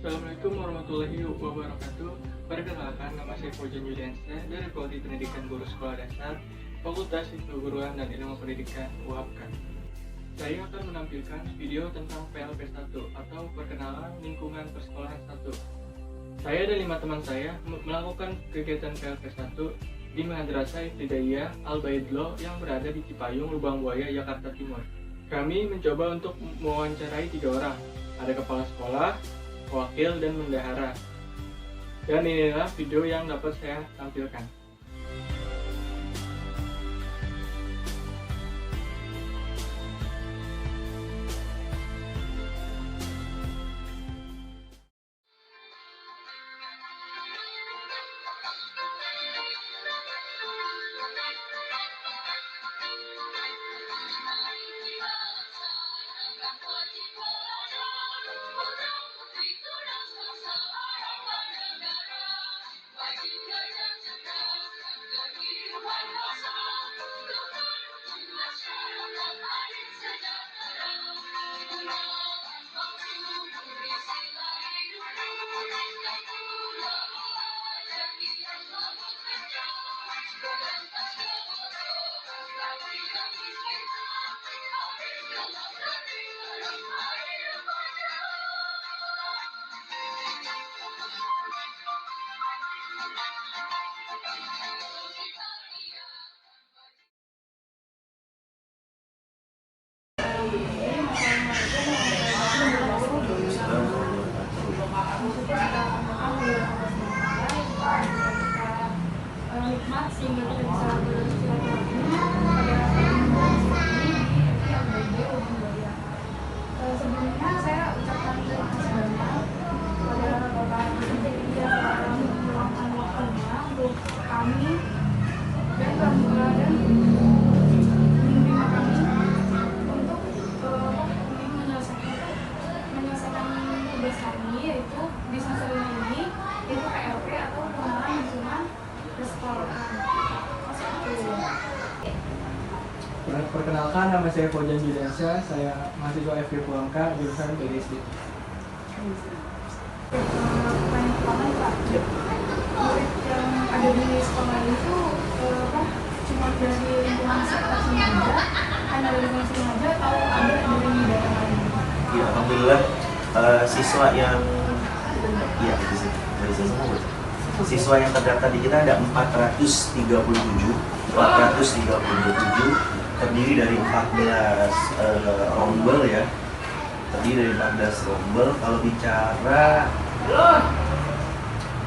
Assalamualaikum warahmatullahi wabarakatuh. Perkenalkan, nama saya Fauzan Yuliansyah dari Prodi Pendidikan Guru Sekolah Dasar, Fakultas Keguruan dan Ilmu Pendidikan UHAPKA. Saya akan menampilkan video tentang PLP 1 atau Perkenalan Lingkungan Persekolahan 1. Saya dan 5 teman saya melakukan kegiatan PLP 1 di Madrasah Ibtidaiyah Al-Baidlo yang berada di Cipayung, Lubang Buaya, Jakarta Timur. Kami mencoba untuk mewawancarai 3 orang, ada kepala sekolah, wakil, dan bendahara. Dan inilah video yang dapat saya tampilkan. Nikmat sehingga kita bisa bersilaturahmi pada ini yang baik Lubang Buaya. Sebelumnya saya ucapkan terima kasih banyak kepada Bapak Presiden yang telah meluangkan waktunya untuk kami dan menerima kami untuk menyelesaikan tugas kami, yaitu di semester ini yaitu PLP atau pengenalan lingkungan persekolahan. Perkenalkan, nama saya Fauzan Yuliansyah, saya mahasiswa FK Puangka, jurusan PDSD. Pertanyaan pertama Pak, murid yang ada di sekolah itu cuma dari lingkungan sekitar sini aja, hanya dari lingkungan sini aja, atau ada dari daerah lain? Ya, alhamdulillah siswa yang itu sih dari semua. Siswa yang terdaftar di kita ada 437 terdiri dari 14 rombel ya. Terdiri dari 14 rombel. Kalau bicara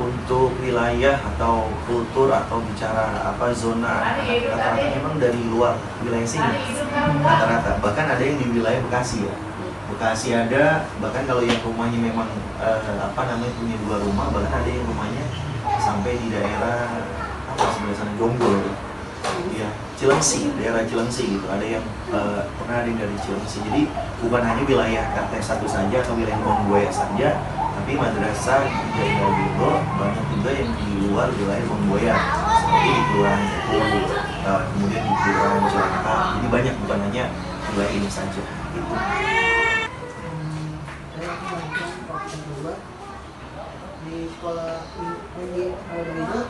untuk wilayah atau kultur atau bicara zona, rata-rata memang dari luar wilayah sini rata-rata. Bahkan ada yang di wilayah Bekasi ya. Bekasi ada, bahkan kalau yang rumahnya memang punya 2 rumah, bahkan ada yang rumahnya sampai di daerah sebelah sana Jonggol ya, Cilengsi, daerah Cilengsi gitu. Ada yang pernah ada yang dari Cilengsi. Jadi bukan hanya wilayah KT 1 saja atau wilayah Lubang Buaya saja, tapi madrasah dari Baidlo banyak juga yang di luar wilayah Lubang Buaya, seperti di Kelurahan kemudian di Kelurahan Cilangkap. Jadi banyak, bukan hanya wilayah ini saja gitu. Di sekolah ini berbeda,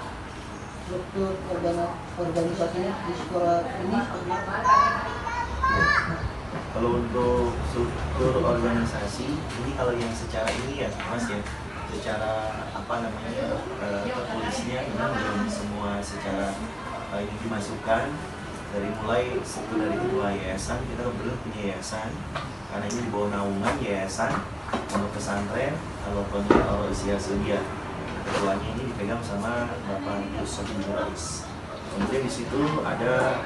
struktur organisasinya di sekolah ini seperti apa? Kalau untuk struktur organisasi ini, kalau yang secara ini ya Mas ya, secara tertulisnya memang belum semua secara ini dimasukkan. Dari mulai ketua yayasan, kita kebetulan punya yayasan karena ini di bawah naungan yayasan pondok pesantren Al Usia Sudia. Ketuanya ini dipegang sama Bapak Yusuf bin Rais. Kemudian di situ ada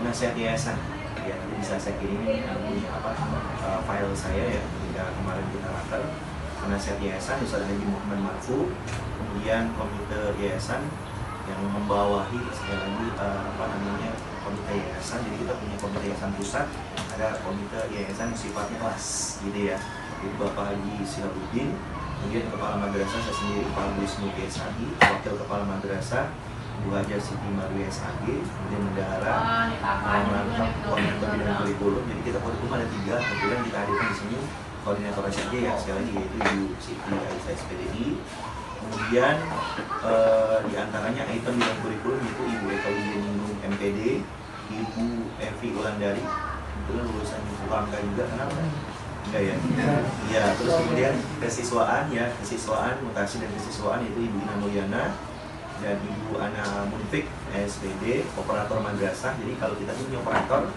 nasihat yayasan. Ya, nanti bisa saya kirimin file saya ya, ketika kemarin kita raker. Nasihat yayasan Ustaz Haji Muhammad Marfu, kemudian komite yayasan yang membawahi sekali lagi komite yayasan. Jadi kita punya komite yayasan pusat, ada komite yayasan sifatnya kelas gitu ya. Jadi Bapak Haji Silabuddin, kemudian kepala madrasah saya sendiri Pak Wisnu SAG, wakil kepala madrasah Bu Hajar Siti Marwi SAG, kemudian bendahara Komite Bidang Kurikulum. Jadi kita kurikulum ada 3, kemudian kita hadirkan di sini koordinator SPD ya, sekali lagi yaitu Ibu Siti Aisyah SPDI. Kemudian di antaranya item bidang kurikulum yaitu Ibu Eka Widianingrum MPD, Ibu Evi Ulandari, kebetulan lulusan UPAMK juga, kenapa? Enggak ya? Iya, terus kemudian kesiswaan, mutasi dan kesiswaan yaitu Ibu Ina Mulyana dan Ibu Ana Munfik SPD, operator madrasah. Jadi kalau kita punya operator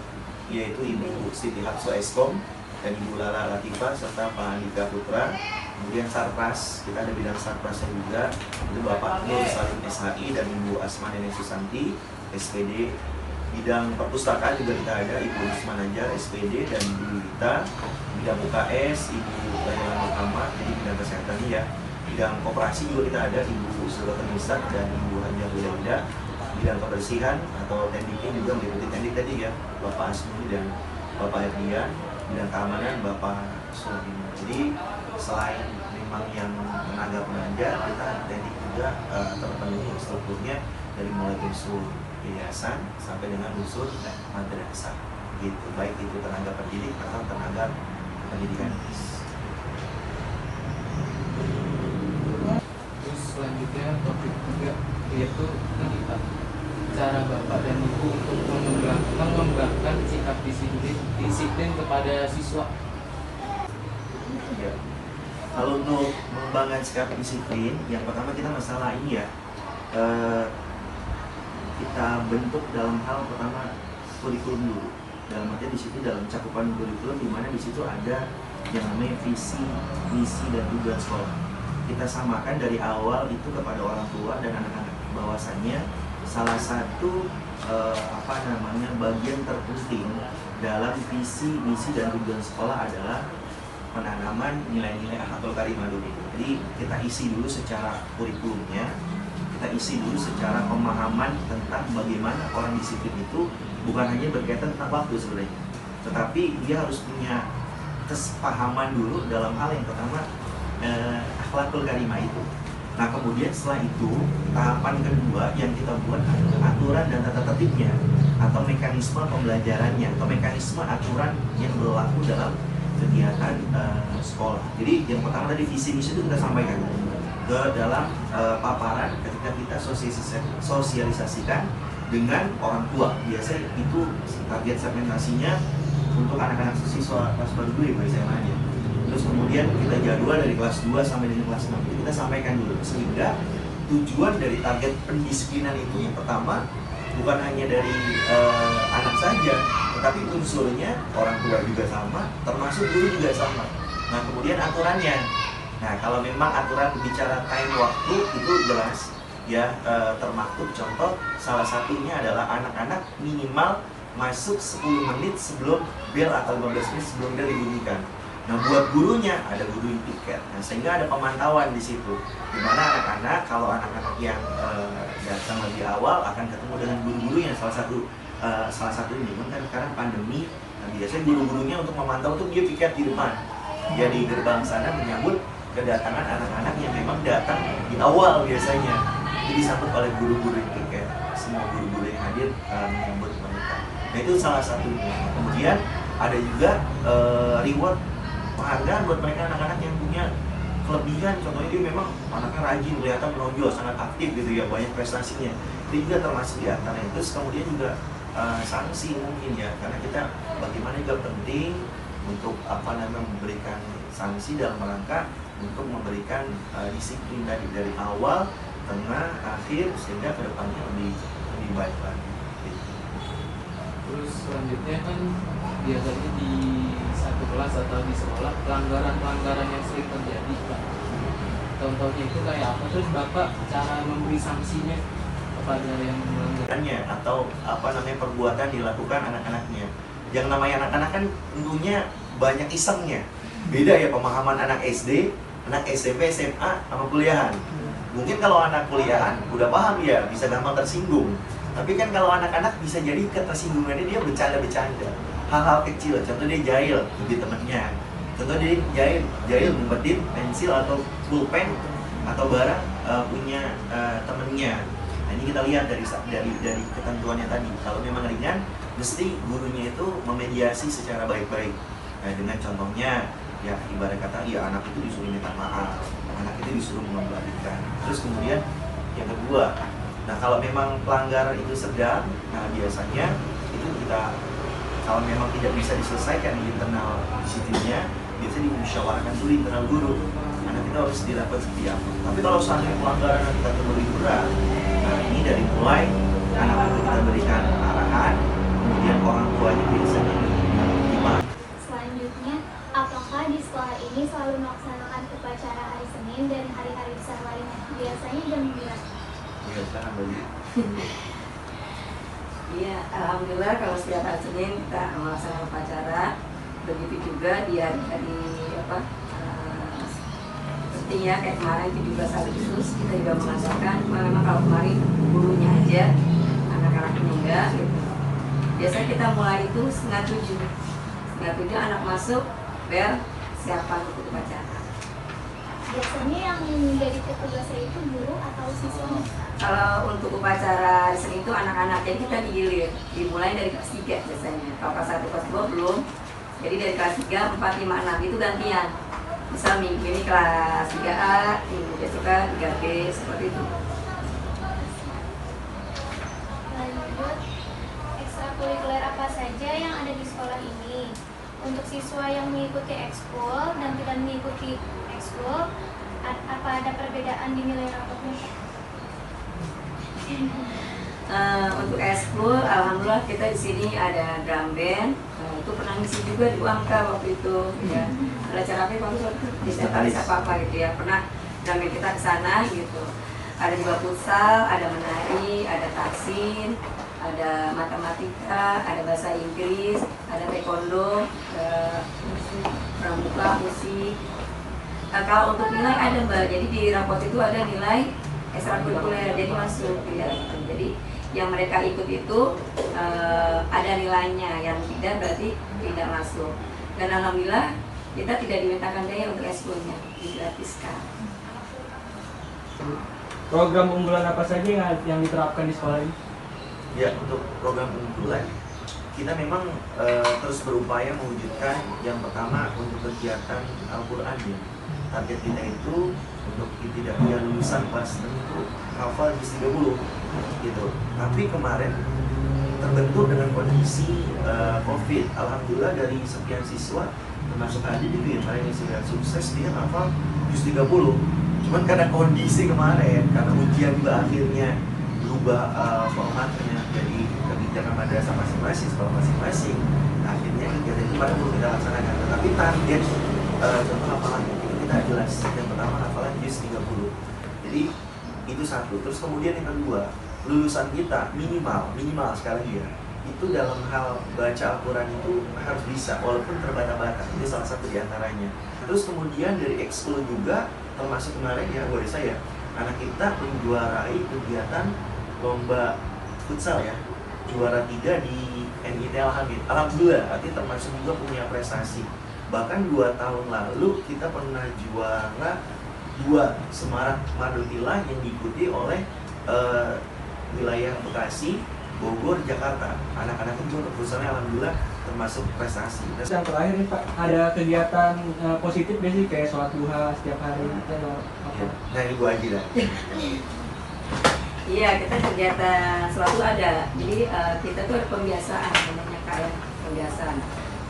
yaitu Ibu Siti Hapso Eskom dan Ibu Lala Latifah serta Pak Andika Putra. Kemudian Sarpras, kita ada bidang Sarprasnya juga, itu Bapak Nur Salim SHI dan Ibu Asma Nenek Susanti SPD. Bidang perpustakaan juga kita ada Ibu Usman Najar SPD dan Ibu Wita. Bidang UKS Ibu Laila Muhammad, jadi bidang kesehatan ya. Bidang koperasi juga kita ada Ibu Sultan Nisa dan Ibu Hajah Wilayda. Bidang kebersihan atau tekniknya juga meliputi teknik tadi ya, Bapak Asmi dan Bapak Erdian. Bidang keamanan Bapak Sulaiman. Jadi selain memang yang tenaga pengajar, kita teknik juga terpenuhi strukturnya dari mulai unsur yayasan sampai dengan unsur madrasah gitu, baik itu tenaga pendidik atau tenaga pendidikan. Terus selanjutnya topik 3 yaitu tentang cara Bapak dan Ibu untuk mengembangkan sikap disiplin kepada siswa. Ya. Kalau untuk mengembangkan sikap disiplin, yang pertama kita masalah ini ya, kita bentuk dalam hal pertama kurikulum dulu. Dalam artinya di situ dalam cakupan kurikulum di mana di situ ada yang namanya visi, misi dan tujuan sekolah. Kita samakan dari awal itu kepada orang tua dan anak-anak bahwasannya salah satu bagian terpenting dalam visi, misi dan tujuan sekolah adalah penanaman nilai-nilai akhlakul karimah dulu. Jadi kita isi dulu secara kurikulumnya, kita isi dulu secara pemahaman tentang bagaimana orang disiplin itu bukan hanya berkaitan tentang waktu sebenarnya, tetapi dia harus punya kesepahaman dulu dalam hal yang pertama akhlakul karimah itu. Nah kemudian setelah itu tahapan kedua yang kita buat adalah aturan dan tata tertibnya atau mekanisme pembelajarannya atau mekanisme aturan yang berlaku dalam kegiatan sekolah. Jadi yang pertama tadi visi misi itu kita sampaikan ke dalam paparan ketika kita sosialisasikan dengan orang tua. Biasanya itu target segmentasinya untuk anak-anak siswa kelas baru dulu ya Pak SMA-nya. Terus kemudian kita jadwal dari kelas 2 sampai dengan kelas 6 itu kita sampaikan dulu sehingga tujuan dari target pendisiplinan itu yang pertama bukan hanya dari anak saja, tetapi unsurnya orang tua juga sama, termasuk guru juga sama. Nah kemudian aturannya, nah kalau memang aturan bicara time waktu itu jelas ya, termaktub contoh salah satunya adalah anak-anak minimal masuk 10 menit sebelum bel atau 15 menit sebelum bel dibunyikan. Nah buat gurunya ada guru yang piket, nah sehingga ada pemantauan di situ, dimana anak-anak kalau anak-anak yang datang lebih awal akan ketemu dengan guru-guru yang salah satu ini kan sekarang pandemi, nah biasanya guru-gurunya untuk memantau tuh dia piket di depan, dia di gerbang sana menyambut kedatangan anak-anak yang memang datang di awal biasanya, jadi disambut oleh guru-guru yang piket, semua guru-guru yang hadir menyambut mereka. Nah itu salah satunya. Kemudian ada juga reward penghargaan buat mereka anak-anak yang punya kelebihan, contohnya dia memang anaknya rajin, kelihatan menonjol, sangat aktif gitu ya, banyak prestasinya, itu juga termasuk di antara itu. Terus kemudian juga sanksi mungkin ya, karena kita bagaimana juga penting untuk memberikan sanksi dalam rangka untuk memberikan disiplin dari awal, tengah, akhir sehingga kedepannya lebih baik lagi. Terus selanjutnya kan biasanya di satu kelas atau di sekolah pelanggaran yang sering terjadi Pak. Contohnya itu kayak apa? Terus Bapak cara memberi sanksinya kepada yang melanggarnya atau perbuatan dilakukan anak-anaknya. Yang namanya anak-anak kan tentunya banyak isengnya. Beda ya pemahaman anak SD, anak SMP, SMA sama kuliahan. Mungkin kalau anak kuliahan udah paham ya, bisa gampang tersinggung. Tapi kan kalau anak-anak bisa jadi ketersinggungannya dia bercanda-bercanda. Hal-hal kecil, contoh dia jahil di temennya. Contoh dia jahil ngumpetin pensil atau pulpen atau barang punya temennya. Nah, ini kita lihat dari ketentuannya tadi. Kalau memang ringan, mesti gurunya itu memediasi secara baik-baik. Nah, dengan contohnya ya ibarat kata ya anak itu disuruh minta maaf, anak itu disuruh mengembalikan. Terus kemudian yang kedua, nah kalau memang pelanggaran itu sedang, nah biasanya itu kita kalau memang tidak bisa diselesaikan di internal disiplinnya, biasanya dimusyawarahkan dulu internal guru. Anak kita harus dilakukan seperti apa. Tapi kalau seandainya pelanggaran kita terlalu berat, nah ini dari mulai anak itu kita berikan arahan, kemudian orang tuanya biasanya gimana. Selanjutnya, apakah di sekolah ini selalu melaksanakan upacara hari Senin dan hari-hari besar lainnya? Biasanya jam berapa? Biasanya bagi. Iya, alhamdulillah kalau setiap hari Senin kita melaksanakan upacara. Begitu juga di hari-hari sepertinya kayak kemarin 17 Agustus kita juga mengadakan. Memang kalau kemarin gurunya aja, anak-anaknya enggak gitu. Biasanya kita mulai itu 6:30. 6:30 anak masuk, bel, siapa untuk upacara. Biasanya yang menjadi petugasnya itu guru atau siswa? Kalau untuk upacara di sini itu anak-anak, jadi kita digilir, dimulai dari kelas 3 biasanya. Kalau kelas 1, kelas 2 belum. Jadi dari kelas 3, 4, 5, 6 itu gantian. Misal minggu ini kelas 3A, minggu besoknya 3B, seperti itu. Lanjut, ekstrakurikuler apa saja yang ada di sekolah ini? Untuk siswa yang mengikuti ekskul dan tidak mengikuti ekskul, apa ada perbedaan di nilai rapotnya? Untuk ekskul, alhamdulillah kita di sini ada drum band. Itu pernah ngisi juga di UAMKA waktu itu. Ya. Ada acara apa waktu itu? Apa gitu ya. Pernah drum band kita ke sana gitu. Ada juga futsal, ada menari, ada taksin, ada matematika, ada bahasa Inggris, ada taekwondo, pramuka, musik. Kalau untuk nilai ada Mbak, jadi di rapot itu ada nilai ekstrakurikuler, jadi masuk ya. Jadi yang mereka ikut itu ada nilainya, yang tidak berarti tidak masuk. Dan alhamdulillah kita tidak dimintakan biaya untuk ekskulnya, digratiskan. Program unggulan apa saja yang diterapkan di sekolah ini? Ya, untuk program unggulan kita memang terus berupaya mewujudkan yang pertama untuk kegiatan Al-Quran ya. Target kita itu untuk tidak punya lulusan kelas itu hafal juz 30 gitu. Tapi kemarin terbentuk dengan kondisi COVID. Alhamdulillah dari sekian siswa termasuk Adi itu yang kemarin sudah sukses dia hafal juz 30. Cuman karena kondisi kemarin, karena ujian juga akhirnya berubah formatnya jadi kebijakan madrasah masing-masing, sekolah masing-masing. Nah, akhirnya kegiatan itu pada belum kita laksanakan. Tetapi target contoh hafalan itu kita jelas. Yang pertama hafalan juz 30. Jadi itu satu. Terus kemudian yang kedua, lulusan kita minimal sekali lagi ya, itu dalam hal baca Al-Quran itu harus bisa walaupun terbata-bata. Itu salah satu diantaranya. Terus kemudian dari ekskul juga termasuk kemarin ya boleh saya anak kita menjuarai kegiatan lomba futsal ya, juara 3 di NIT Al-Hamid. Alhamdulillah, artinya termasuk juga punya prestasi. Bahkan 2 tahun lalu kita pernah juara 2 Semarang Madutilah yang diikuti oleh wilayah Bekasi, Bogor, Jakarta. Anak-anak itu untuk futsalnya alhamdulillah termasuk prestasi. Yang terakhir nih Pak, ada kegiatan positif nggak sih kayak sholat duha setiap hari atau apa? Nah ini Bu Haji lah. Iya, kita kegiatan selalu ada. Jadi kita tuh ada pembiasaan, namanya kayak pembiasaan.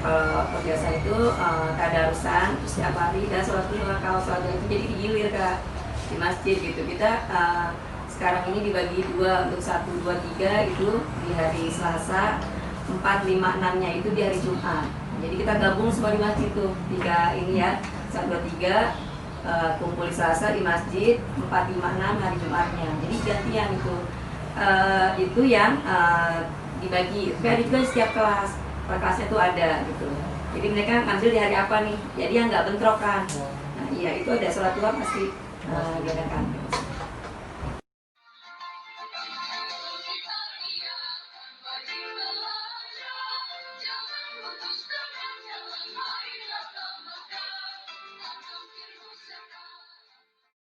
Kalau pembiasaan itu tadarusan setiap hari dan sholat duha. Kalau sholat duha itu jadi digilir Kak di masjid gitu. Kita sekarang ini dibagi 2 untuk 1, 2, 3 itu di hari Selasa, 4, 5, 6-nya itu di hari Jumat. Jadi kita gabung semua di masjid tuh 3 ini ya, 1, 2, 3 kumpul di Selasa di masjid, 4, 5, 6 hari Jumatnya. Jadi gantian itu yang dibagi. Tapi ada juga setiap kelas, per kelasnya tuh ada gitu. Jadi mereka ngambil di hari apa nih? Jadi yang nggak bentrok kan. Nah iya itu ada sholat duha pasti diadakan.